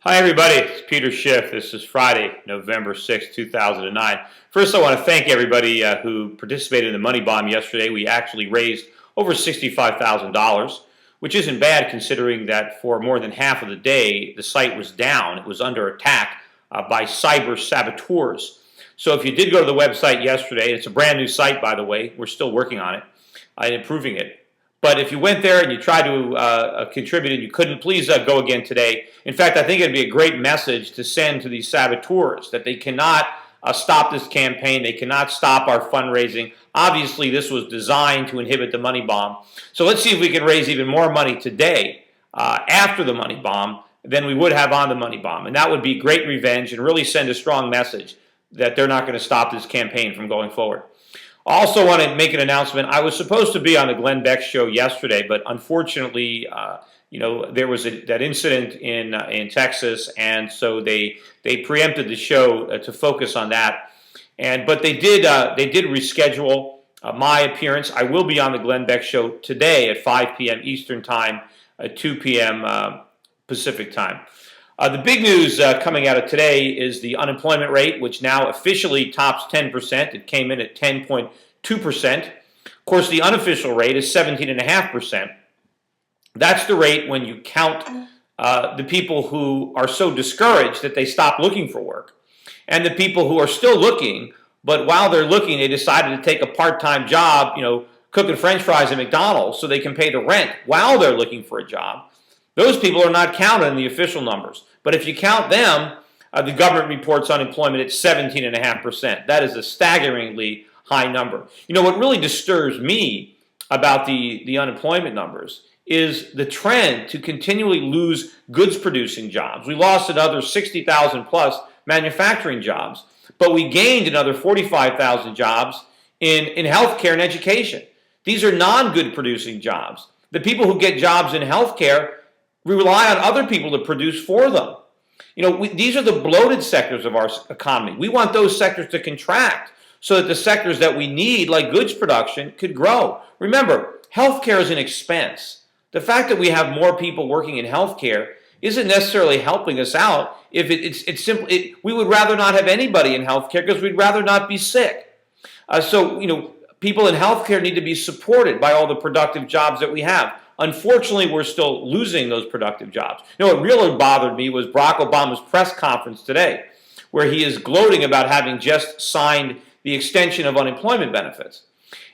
Hi, everybody. It's Peter Schiff. This is Friday, November 6, 2009. First, I want to thank everybody who participated in the Money Bomb yesterday. We actually raised over $65,000, which isn't bad considering that for more than half of the day, the site was down. It was under attack by cyber saboteurs. So if you did go to the website yesterday, it's a brand new site, by the way. We're still working on it and improving it. But if you went there and you tried to contribute and you couldn't, please go again today. In fact, I think it'd be a great message to send to these saboteurs that they cannot stop this campaign. They cannot stop our fundraising. Obviously, this was designed to inhibit the money bomb. So let's see if we can raise even more money today after the money bomb than we would have on the money bomb. And that would be great revenge and really send a strong message that they're not going to stop this campaign from going forward. I also want to make an announcement. I was supposed to be on the Glenn Beck show yesterday, but unfortunately, there was that incident in Texas, and so they preempted the show to focus on that. But they did reschedule my appearance. I will be on the Glenn Beck show today at 5 p.m. Eastern Time, 2 p.m. Pacific Time. The big news coming out of today is the unemployment rate, which now officially tops 10%. It came in at 10.2%. Of course, the unofficial rate is 17.5%. That's the rate when you count the people who are so discouraged that they stop looking for work, and the people who are still looking, but while they're looking, they decided to take a part-time job, cooking French fries at McDonald's so they can pay the rent while they're looking for a job. Those people are not counted in the official numbers. But if you count them, the government reports unemployment at 17.5%. That is a staggeringly high number. What really disturbs me about the unemployment numbers is the trend to continually lose goods-producing jobs. We lost another 60,000 plus manufacturing jobs, but we gained another 45,000 jobs in healthcare and education. These are non-good-producing jobs. The people who get jobs in healthcare rely on other people to produce for them. These are the bloated sectors of our economy. We want those sectors to contract so that the sectors that we need, like goods production, could grow. Remember, healthcare is an expense. The fact that we have more people working in healthcare isn't necessarily helping us out. If it's simply, we would rather not have anybody in healthcare because we'd rather not be sick. People in healthcare need to be supported by all the productive jobs that we have. Unfortunately, we're still losing those productive jobs. What really bothered me was Barack Obama's press conference today, where he is gloating about having just signed the extension of unemployment benefits.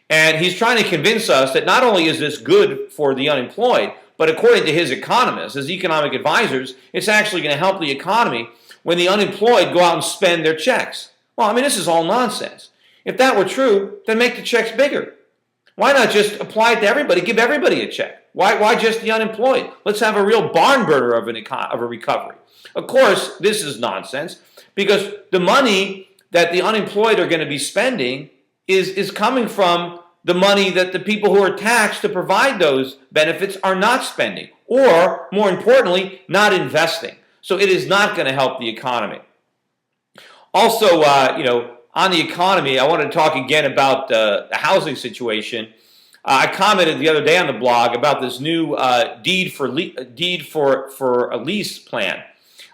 And he's trying to convince us that not only is this good for the unemployed, but according to his economists, his economic advisors, it's actually going to help the economy when the unemployed go out and spend their checks. Well, this is all nonsense. If that were true, then make the checks bigger. Why not just apply it to everybody, give everybody a check? Why just the unemployed? Let's have a real barn burner of a recovery. Of course, this is nonsense because the money that the unemployed are going to be spending is coming from the money that the people who are taxed to provide those benefits are not spending, or more importantly, not investing. So it is not going to help the economy. Also, on the economy, I want to talk again about the housing situation. I commented the other day on the blog about this new deed for a lease plan,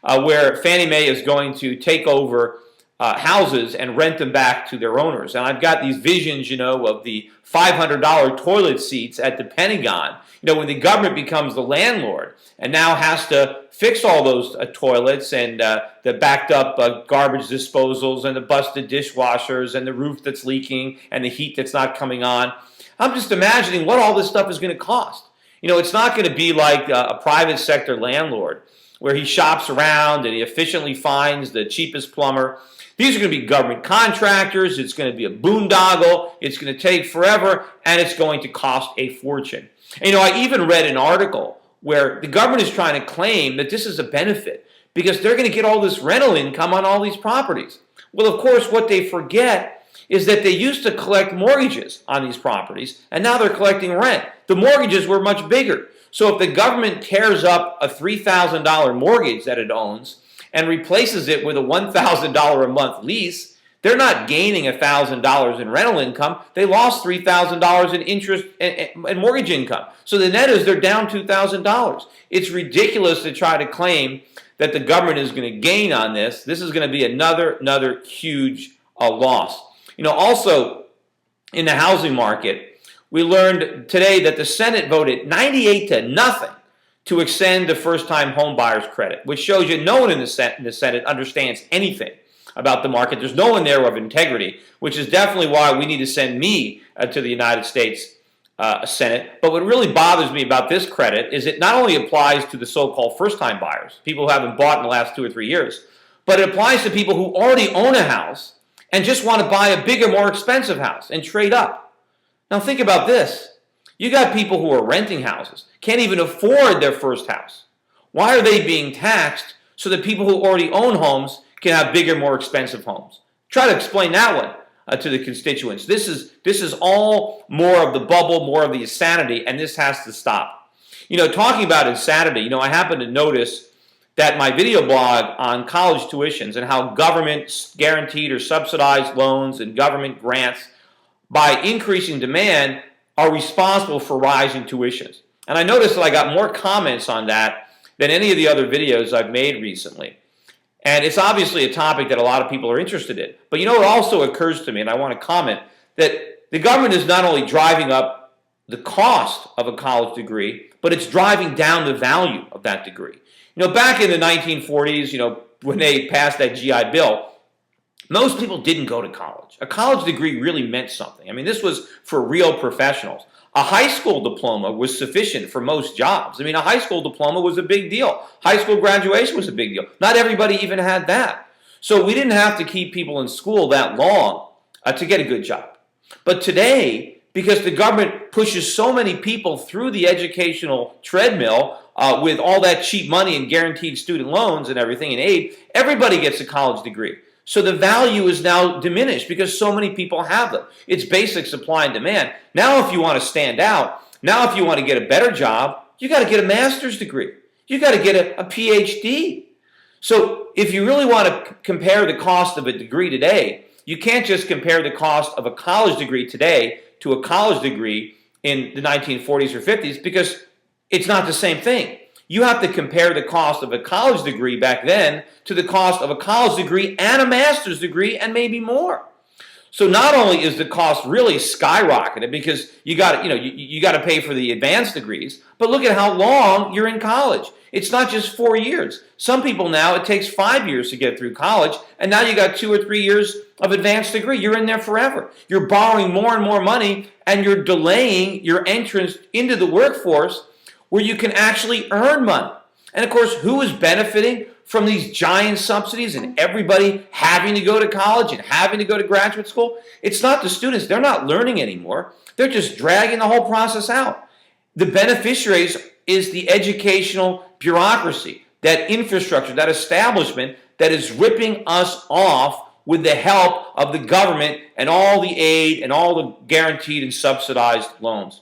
where Fannie Mae is going to take over houses and rent them back to their owners. And I've got these visions, of the $500 toilet seats at the Pentagon. When the government becomes the landlord and now has to fix all those toilets and the backed up garbage disposals and the busted dishwashers and the roof that's leaking and the heat that's not coming on. I'm just imagining what all this stuff is going to cost. It's not going to be like a private sector landlord where he shops around and he efficiently finds the cheapest plumber. These are going to be government contractors. It's going to be a boondoggle. It's going to take forever, and it's going to cost a fortune. And, I even read an article where the government is trying to claim that this is a benefit because they're going to get all this rental income on all these properties. Well, of course, what they forget is that they used to collect mortgages on these properties, and now they're collecting rent. The mortgages were much bigger. So if the government tears up a $3,000 mortgage that it owns and replaces it with a $1,000 a month lease, They're not gaining $1,000 in rental income. They lost $3,000 in interest and mortgage income. So the net is they're down $2,000. It's ridiculous to try to claim that the government is going to gain on this. This is going to be another huge loss. Also in the housing market, we learned today that the Senate voted 98-0 to extend the first-time home buyers credit, which shows you no one in the Senate understands anything about the market. There's no one there of integrity, which is definitely why we need to send me to the United States Senate. But what really bothers me about this credit is it not only applies to the so-called first-time buyers, people who haven't bought in the last 2 or 3 years, but it applies to people who already own a house and just want to buy a bigger, more expensive house and trade up. Now think about this. You got people who are renting houses, can't even afford their first house. Why are they being taxed so that people who already own homes can have bigger, more expensive homes? Try to explain that one to the constituents. This is all more of the bubble, more of the insanity, and this has to stop. Talking about insanity, I happen to notice that my video blog on college tuitions and how government guaranteed or subsidized loans and government grants, by increasing demand, are responsible for rising tuitions. And I noticed that I got more comments on that than any of the other videos I've made recently. And it's obviously a topic that a lot of people are interested in. But it also occurs to me, and I want to comment, that the government is not only driving up the cost of a college degree, but it's driving down the value of that degree. Back in the 1940s, when they passed that GI Bill, most people didn't go to college. A college degree really meant something. I mean, this was for real professionals. A high school diploma was sufficient for most jobs. A high school diploma was a big deal. High school graduation was a big deal. Not everybody even had that. So we didn't have to keep people in school that long to get a good job. But today, because the government pushes so many people through the educational treadmill with all that cheap money and guaranteed student loans and everything and aid, everybody gets a college degree. So the value is now diminished because so many people have them. It's basic supply and demand. Now if you want to stand out, now if you want to get a better job, you got to get a master's degree. You got to get a PhD. So if you really want to compare the cost of a degree today, you can't just compare the cost of a college degree today to a college degree in the 1940s or 50s because it's not the same thing. You have to compare the cost of a college degree back then to the cost of a college degree and a master's degree and maybe more. So not only is the cost really skyrocketed because you got to pay for the advanced degrees, but look at how long you're in college. It's not just 4 years. Some people now, it takes 5 years to get through college, and now you got 2 or 3 years of advanced degree. You're in there forever. You're borrowing more and more money, and you're delaying your entrance into the workforce where you can actually earn money. And of course, who is benefiting from these giant subsidies and everybody having to go to college and having to go to graduate school? It's not the students. They're not learning anymore. They're just dragging the whole process out. The beneficiaries is the educational bureaucracy, that infrastructure, that establishment that is ripping us off with the help of the government and all the aid and all the guaranteed and subsidized loans.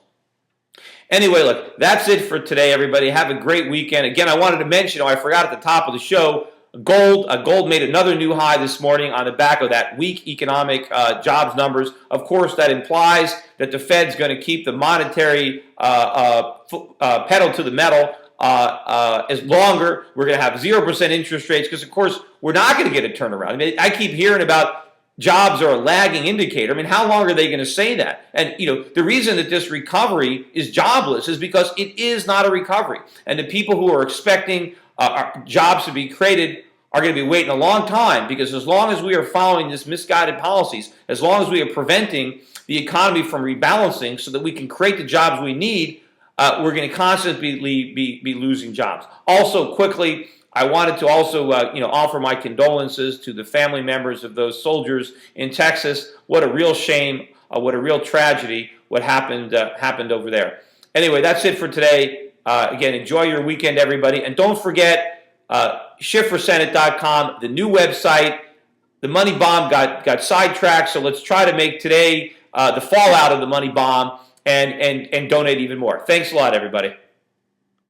Anyway, look, that's it for today, everybody. Have a great weekend. Again, I wanted to mention, I forgot at the top of the show, gold made another new high this morning on the back of that weak economic jobs numbers. Of course, that implies that the Fed's going to keep the monetary pedal to the metal as longer. We're going to have 0% interest rates because, of course, we're not going to get a turnaround. I keep hearing about jobs are a lagging indicator. How long are they going to say that? And, the reason that this recovery is jobless is because it is not a recovery. And the people who are expecting jobs to be created are going to be waiting a long time because as long as we are following these misguided policies, as long as we are preventing the economy from rebalancing so that we can create the jobs we need, we're going to constantly be losing jobs. Also, quickly, I wanted to also, offer my condolences to the family members of those soldiers in Texas. What a real shame! What a real tragedy! What happened over there. Anyway, that's it for today. Again, enjoy your weekend, everybody, and don't forget SchiffForSenate.com, the new website. The money bomb got sidetracked, so let's try to make today the fallout of the money bomb and donate even more. Thanks a lot, everybody.